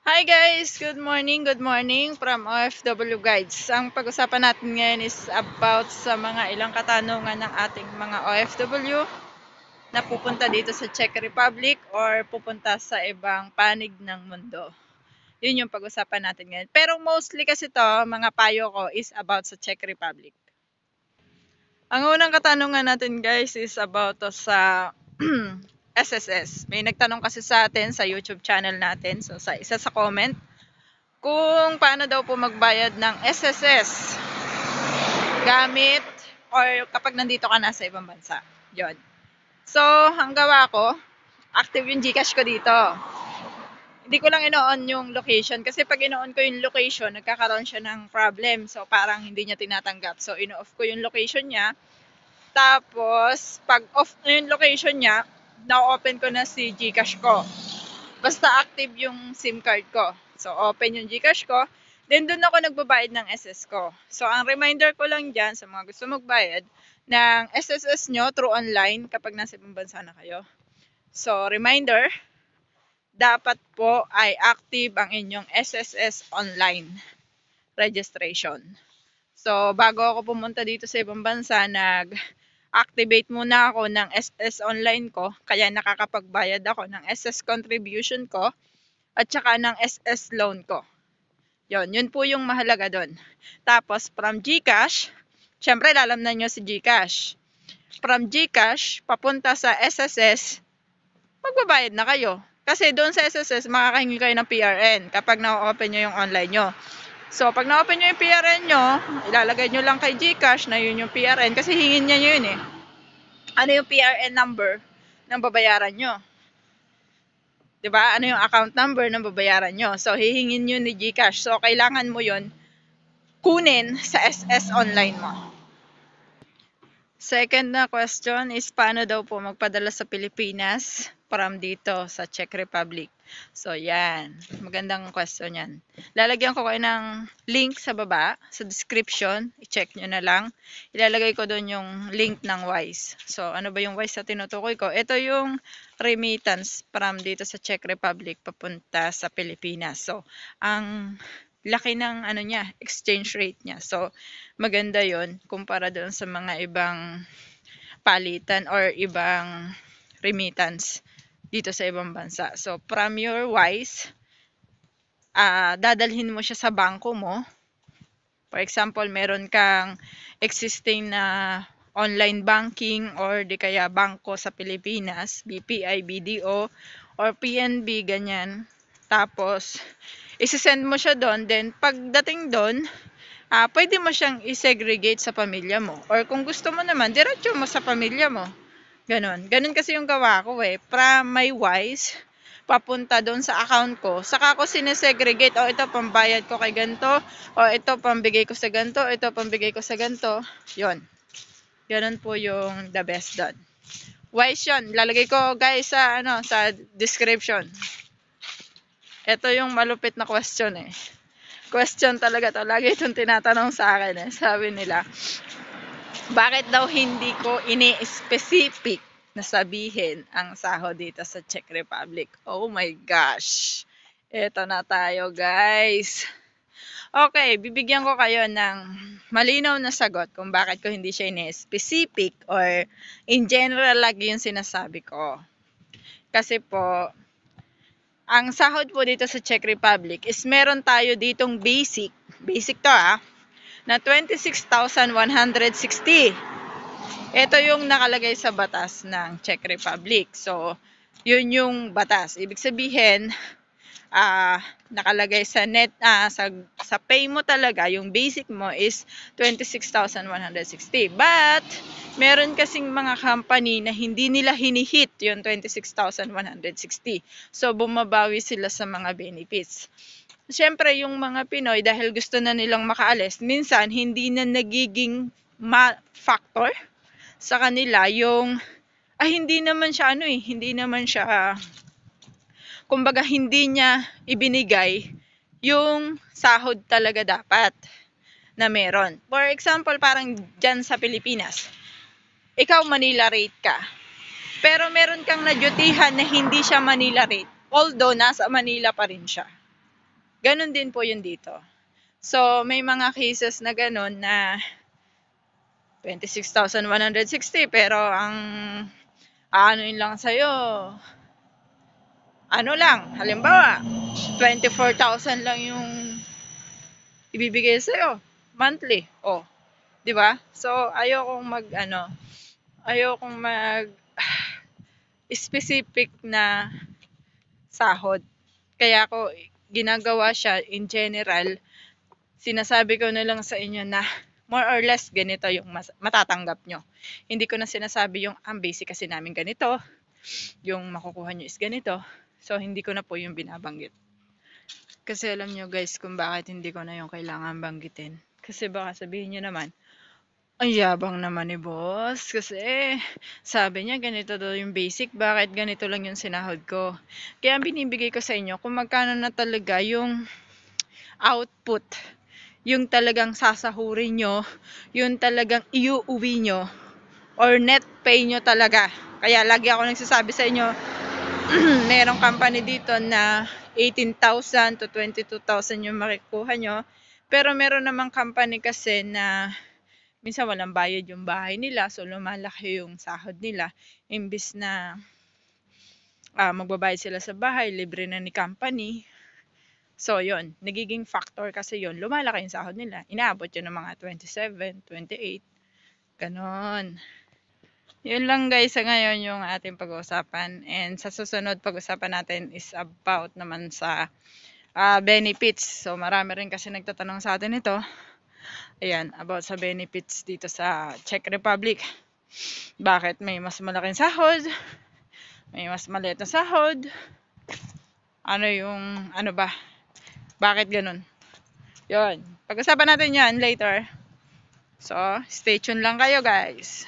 Hi guys! Good morning from OFW Guides. Ang pag-usapan natin ngayon is about sa mga ilang katanungan ng ating mga OFW na pupunta dito sa Czech Republic or pupunta sa ibang panig ng mundo. Yun yung pag-usapan natin ngayon. Pero mostly kasi to, mga payo ko is about sa Czech Republic. Ang unang katanungan natin guys is about to sa SSS. May nagtanong kasi sa atin sa YouTube channel natin. So sa isa sa comment, kung paano daw po magbayad ng SSS gamit or kapag nandito ka na sa ibang bansa. Yon. So, ang gawa ko, active yung GCash ko dito. Hindi ko lang ino-on yung location kasi pag ino-on ko yung location, nagkakaroon siya ng problem. So, parang hindi niya tinatanggap. So, ino-off ko yung location niya. Tapos, pag off na yung location niya, na-open ko na si GCash ko. Basta active yung SIM card ko. So, open yung GCash ko. Then, doon ako nagbabayad ng SS ko. So, ang reminder ko lang dyan sa mga gusto magbayad ng SSS nyo through online kapag nasa ibang bansa na kayo. So, reminder, dapat po ay active ang inyong SSS online registration. So, bago ako pumunta dito sa ibang bansa, activate muna ako ng SS online ko, kaya nakakapagbayad ako ng SS contribution ko at saka ng SS loan ko. Yun po yung mahalaga doon. Tapos from GCash, syempre lalamnan nyo si GCash. From GCash, papunta sa SSS, magbabayad na kayo. Kasi doon sa SSS, makakahingi kayo ng PRN kapag na-open nyo yung online nyo. So, pag na-open nyo yung PRN nyo, ilalagay nyo lang kay GCash na yun yung PRN kasi hingin niya yun eh. Ano yung PRN number ng babayaran nyo? Diba? Ano yung account number ng babayaran nyo? So, hihingin nyo ni GCash. So, kailangan mo yun kunin sa SS online mo. Second na question is paano daw po magpadala sa Pilipinas from dito sa Czech Republic. So, yan. Magandang question yan. Lalagyan ko kayo ng link sa baba, sa description. I-check nyo na lang. Ilalagay ko doon yung link ng Wise. So, ano ba yung Wise na tinutukoy ko? Ito yung remittance from dito sa Czech Republic papunta sa Pilipinas. So, ang laki ng ano niya, exchange rate niya. So, maganda yon kumpara doon sa mga ibang palitan or ibang remittance dito sa ibang bansa. So, from your Wise, dadalhin mo siya sa bangko mo. For example, meron kang existing na online banking or di kaya bangko sa Pilipinas, BPI, BDO, or PNB, ganyan. Tapos, isi-send mo siya doon. Then, pagdating doon, pwede mo siyang i-segregate sa pamilya mo. Or kung gusto mo naman, diretso mo sa pamilya mo. Ganon. Ganon kasi yung gawa ko eh. From my Wise, papunta doon sa account ko. Saka ko sinesegregate. O ito, pambayad ko kay ganito. O ito, pambigay ko sa ganito. Ito, pambigay ko sa ganito. Yun. Ganon po yung the best doon. Wise yun. Lalagay ko guys sa, sa description. Ito yung malupit na question eh. Question talaga to. Lagi itong tinatanong sa akin eh. Sabi nila, bakit daw hindi ko ini-specific na sabihin ang sahod dito sa Czech Republic? Oh my gosh. Ito na tayo guys. Okay, bibigyan ko kayo ng malinaw na sagot kung bakit ko hindi siya ini-specific or in general lagi yung sinasabi ko. Kasi po, ang sahod po dito sa Czech Republic is meron tayo ditong basic to na 26,160. Ito yung nakalagay sa batas ng Czech Republic. So, yun yung batas. Ibig sabihin, nakalagay sa net, sa pay mo talaga, yung basic mo is 26,160. But, meron kasing mga company na hindi nila hinihit yung 26,160. So, bumabawi sila sa mga benefits. Siyempre, yung mga Pinoy, dahil gusto na nilang makaalis, minsan, hindi na nagiging factor sa kanila yung, hindi naman siya, kumbaga, hindi niya ibinigay yung sahod talaga dapat na meron. For example, parang dyan sa Pilipinas, ikaw Manila rate ka. Pero meron kang nadyutihan na hindi siya Manila rate. Although, nasa Manila pa rin siya. Ganon din po yun dito. So, may mga cases na ganon na 26,160 pero ang ano yun lang sa'yo, ano lang, halimbawa, 24,000 lang yung ibibigay sa'yo, monthly. Oh, di ba? So, ayokong mag specific na sahod. Kaya ako ginagawa siya in general, sinasabi ko na lang sa inyo na more or less ganito yung matatanggap nyo. Hindi ko na sinasabi yung ang basic kasi namin ganito, yung makukuha nyo is ganito. So, hindi ko na po yung binabanggit. Kasi alam nyo guys kung bakit hindi ko na yung kailangan banggitin. Kasi baka sabihin nyo naman, ang yabang naman ni boss. Kasi sabi niya ganito daw yung basic, bakit ganito lang yung sinahod ko. Kaya ang binibigay ko sa inyo kung magkano na talaga yung output, yung talagang sasahurin nyo, yung talagang iuuwi nyo, or net pay nyo talaga. Kaya lagi ako nagsasabi sa inyo, merong company dito na 18,000 to 22,000 yung makikuha nyo. Pero meron namang company kasi na minsan walang bayad yung bahay nila, so lumalaki yung sahod nila. Imbis na magbabayad sila sa bahay, libre na ni company. So, yon nagiging factor kasi yon lumalaki yung sahod nila. Inaabot yun ng mga 27, 28, ganon. Yun lang guys sa ngayon yung ating pag-uusapan. And sa susunod pag-usapan natin is about naman sa benefits. So, marami rin kasi nagtatanong sa atin ito. Ayan, about sa benefits dito sa Czech Republic. Bakit may mas malaking sahod? May mas maliit na sahod? Ano ba? Bakit ganun? Yun. Pag-usapan natin yan later. So, stay tuned lang kayo guys.